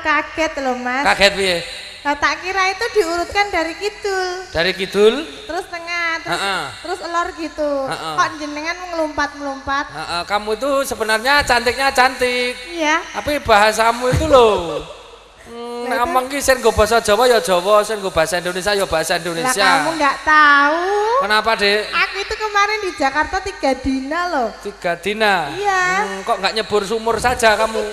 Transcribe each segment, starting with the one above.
kaget loh Mas. Kaget piye? Nah, tak kira itu diurutkan dari kidul. Dari kidul? Terus tengah, terus elor gitu. Kok jenengan ngelumpat-ngelumpat? Kamu itu sebenarnya cantiknya cantik. Iya. Tapi bahasamu itu loh. Ngomong ki sen nggo basa Jawa ya Jawa, sen nggo bahasa Indonesia ya bahasa Indonesia. Lah kamu nggak tahu. Kenapa, Dek? Aku itu kemarin di Jakarta 3 dina loh. 3 dina? Iya. Kok nggak nyebur sumur saja kamu?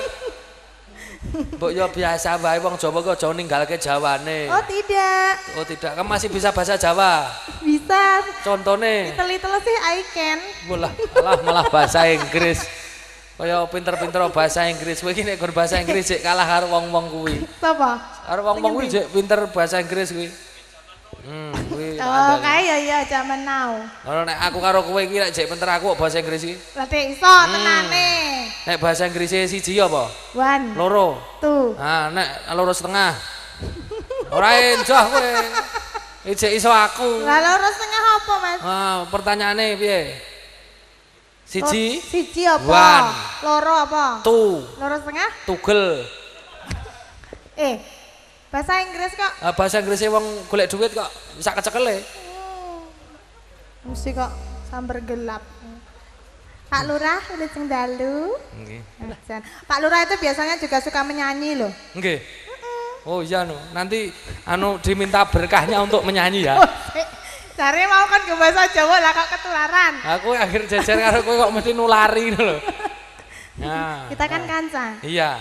Mbok ya biasa wae wong Jawa kok aja ninggalke Jawane. Oh tidak. Oh tidak, kamu masih bisa bahasa Jawa? Bisa. Contohnya? Little sih I can. Malah bahasa Inggris. Kaya pinter-pinter bahasa Inggris. Kowe iki nek nggon bahasa Inggris sik kalah karo wong-wong kuwi. Sapa? Karo wong-wong kuwi sik pinter bahasa Inggris kuwi. Kuwi. Oh, kae ya zaman now. Ora nek aku karo kowe iki nek jek pinter aku kok bahasa Inggris iki. Lah iso tenane. Nek bahasa Inggris siji apa? 1 2. 2. Nek 2,5. Ora enjoh kowe. Ijek iso aku. Lah 2,5 apa, Mas? Pertanyaane piye? Siji apa? Loro apa? 2. 2,5? Tugel. Bahasa Inggris kok. Bahasa Inggrisnya wong golek duit kok bisa kecekele. Mesti kok sambar gelap. Pak Lurah udah ceng dalu. Nggih. Pak Lurah itu biasanya juga suka menyanyi loh. Nggih. Oh iya nanti diminta berkahnya untuk menyanyi ya. Cari mau kan ke bahasa Jawa lah kok ketularan. Aku akhir jejer karo kowe kok mesti nulari lho. Nah, kita kan kanca. Iya.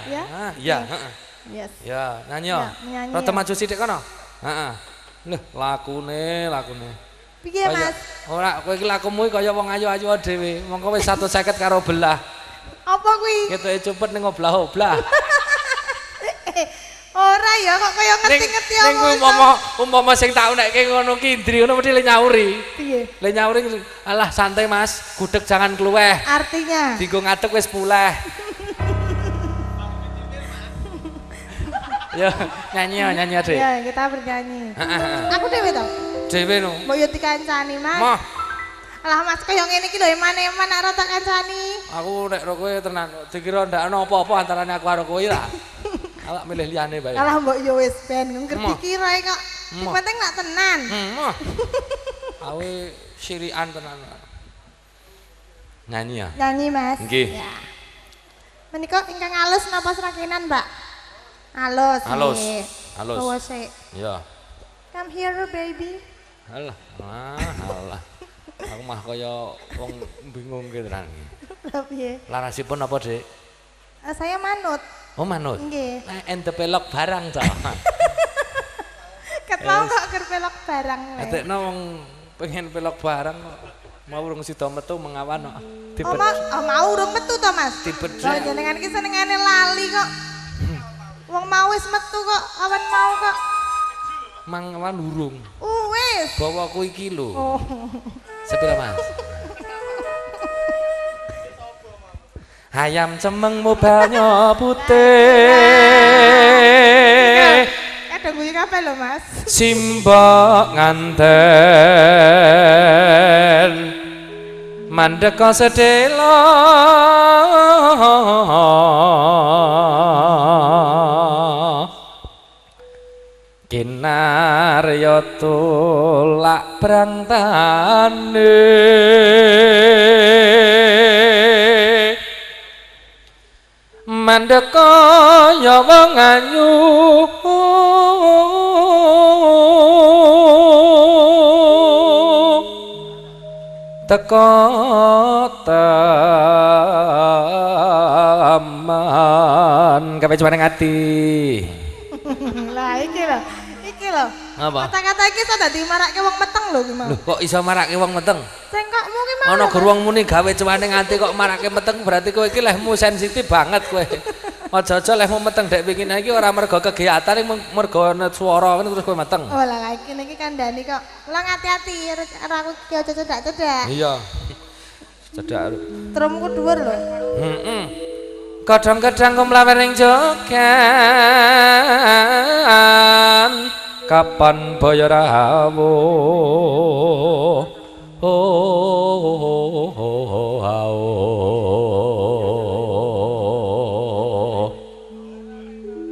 Iya, Yes. Ya, nyanyi yo. Rada maju sithik kono. Heeh. Lho, lakune. Piye, Mas? Ora, kowe iki lakumu kaya wong ayu-ayu dhewe. Mongko wis 150 karo belah. Apa kuwi? Ketoke cepet ning oblah-oblah. Ora ya kok kaya ngerti-ngerti apa. Ning umpama sing tak unekke ngono ki indri ngono mesti le nyauri. Piye? Le nyauri alah santai Mas, gudeg jangan kluweh. Artinya? Dienggo ngadeg wis puleh. Ya, nyanyi Dek. Ya, kita bernyanyi. Aku dhewe to. Dhewe no. Mbok yo dikancani, Mas. Mah. Alah Mas kaya ngene iki lho eman-eman nek ora tak kancani. Aku nek karo kowe tenan dikira ndak ana apa-apa antarane aku karo kowe lah. Awak milih liyane bae. Alah mbok yo wis ben ngerti kirae kok. Sing penting nak tenan. Awe sirian tenan. Nyanyi ya? Nyanyi Mas. Nggih. Ya. Menika ingkang alus napa serakinan, Mbak? Alus. Alus. Bawa sik. Ya. Come here baby. Alah. Aku mah kaya wong bingung ki tenan. Lha piye? Larasipun apa, Dik? Saya manut. Oh, manut. Nggih. Ente pelok barang to. Ket mau kok ker pelok barang. Atekno wong pengen pelok barang kok. Mau urung sida metu mengawan kok. Mau urung metu to, Mas? Dibedhek. Jenengan iki senengane lali kok. Wong mau wis metu kok, awan mau kok. Mangawan urung. Wis. Bawaku iki lho. Oh. Sepira, Mas? Ayam cemeng mobilnya putih. Ada guyu kabeh lho, Mas. Simbok nganten mandek sedelo kinar yo tulak brangtane mandek ya wong ayu teko taman kabeh cuman ngati. Lah iki lho. Apa? Kata-kata iki iso dadi marake wong meteng lho ki mau. Lho kok iso marake wong meteng? Sengkokmu ki mau. Ana gur wong muni gawe cuman ngati kok marake meteng berarti kowe iki lehmu sensitif banget kowe. Aja-aja lehmu meteng dek pengin iki ora mergo kegiatan mergo swara terus kowe meteng. Oh lah iki niki kandhani kok. Ulang hati-hati karo aku ki aja cedak-cedak. Iya. Cedak. Trumku dhuwur lho. Kadang-kadang kumlawer ning jokan kapan baya rawuh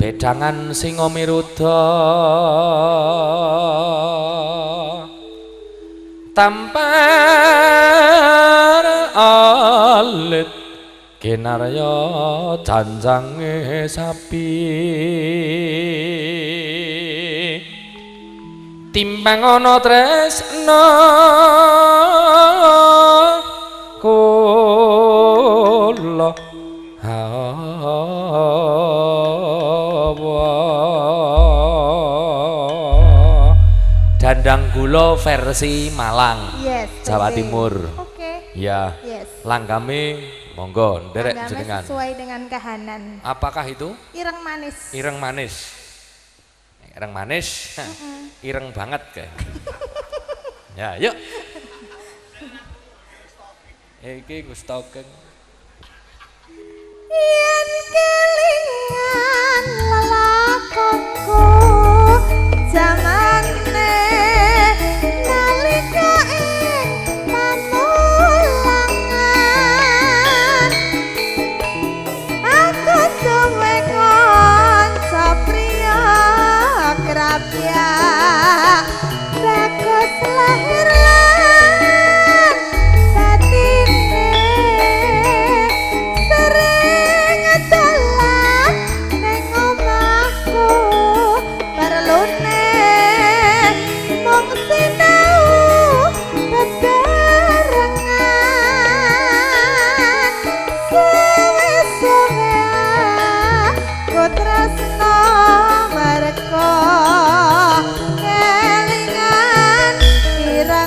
beda gedangan singa miruda tampar alit kinarya janjange sapi timbang ana tresna kula Dandang gula versi Malang, Yes. Jawa Timur. Oke. Ya, Yes. langgame monggo nderek Tanggane jenengan. sesuai dengan kahanan. Apakah itu? Ireng manis. Ireng manis. Ireng manis. Ireng banget kayak. Ya, yuk. Iki Gustoken. Yen kelingan lelakonku zamane nalika ing pamulangan aku duwe kanca priya krapya bagus lahir lan batine sering dolan ning omahku perlune mung sinau bebarengan suwe-suwe aku tresno mereka kelingan ira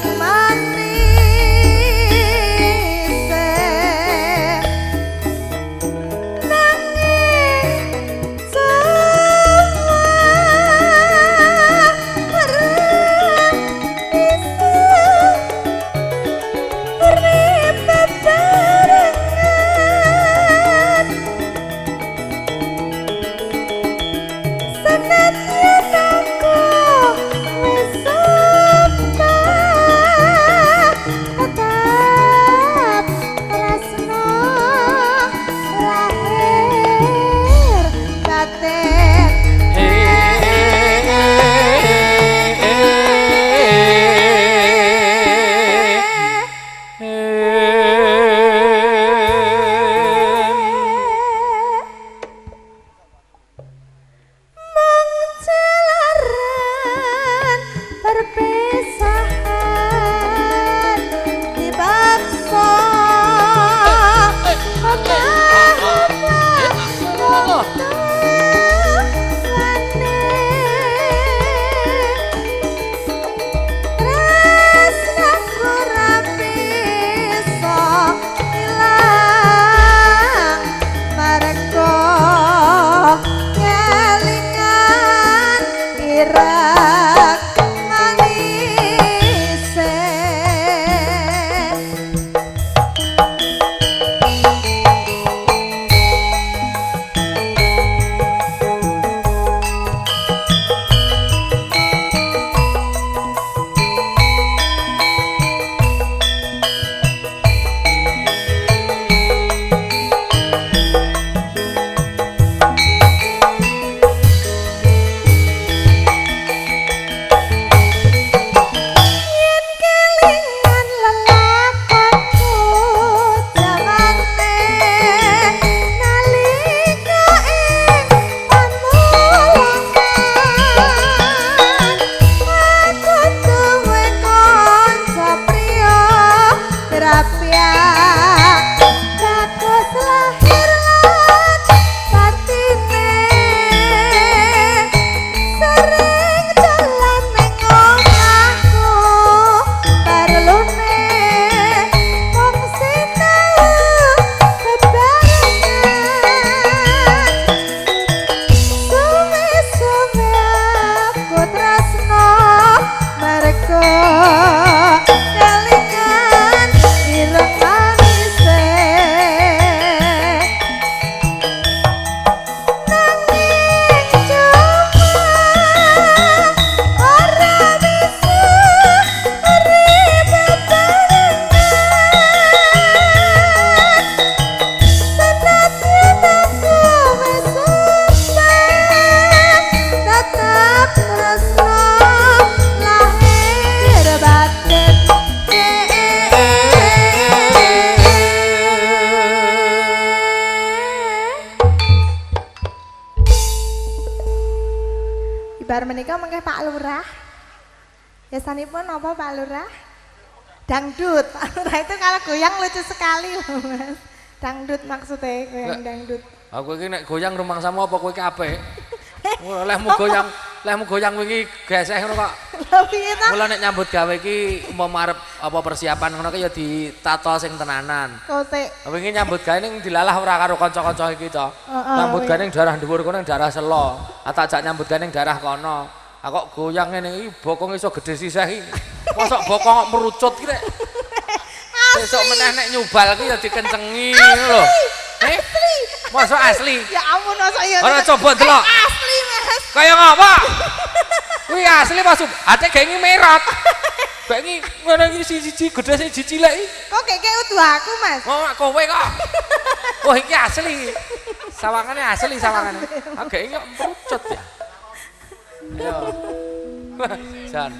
Lurah? Biasanipun apa Pak Lurah? Dangdut. Pak Lurah itu kalau goyang lucu sekali loh Mas. Dangdut maksudnya, goyang dangdut. Aku iki nek goyang rumang sama apa kowe iki apik? Lehmu goyang wingi geseh ngono kok. Lha piye ta? Mula nek nyambut gawe iki umpama arep apa persiapan ngono ki ya ditato sing tenanan. Kote. Wingi nyambut gawe ning dilalah ora karo kanca-kanca iki to. Nyambut gawe ning daerah dhuwur kono ning daerah Selo. Tak jak nyambut gawe ning daerah kono. Kok goyang ngene iki bokong iso gede sisih iki. Mosok bokong kok merucut ki rek. Besok meneh nek nyubal ki ya dikencengi ngono lho. Asli. Mosok asli. Ya ampun mosok ya. Ora coba delok. Asli Mas. Kaya ngapa? Kuwi asli masuk. Ate gengi merot. Gengi ngono iki siji gede siji cilik iki. Kok keke utuh aku Mas? Oh kowe kok. Wah iki asli. Sawangane asli sawangane. Agek iki kok merucut ya. Yo. Jan.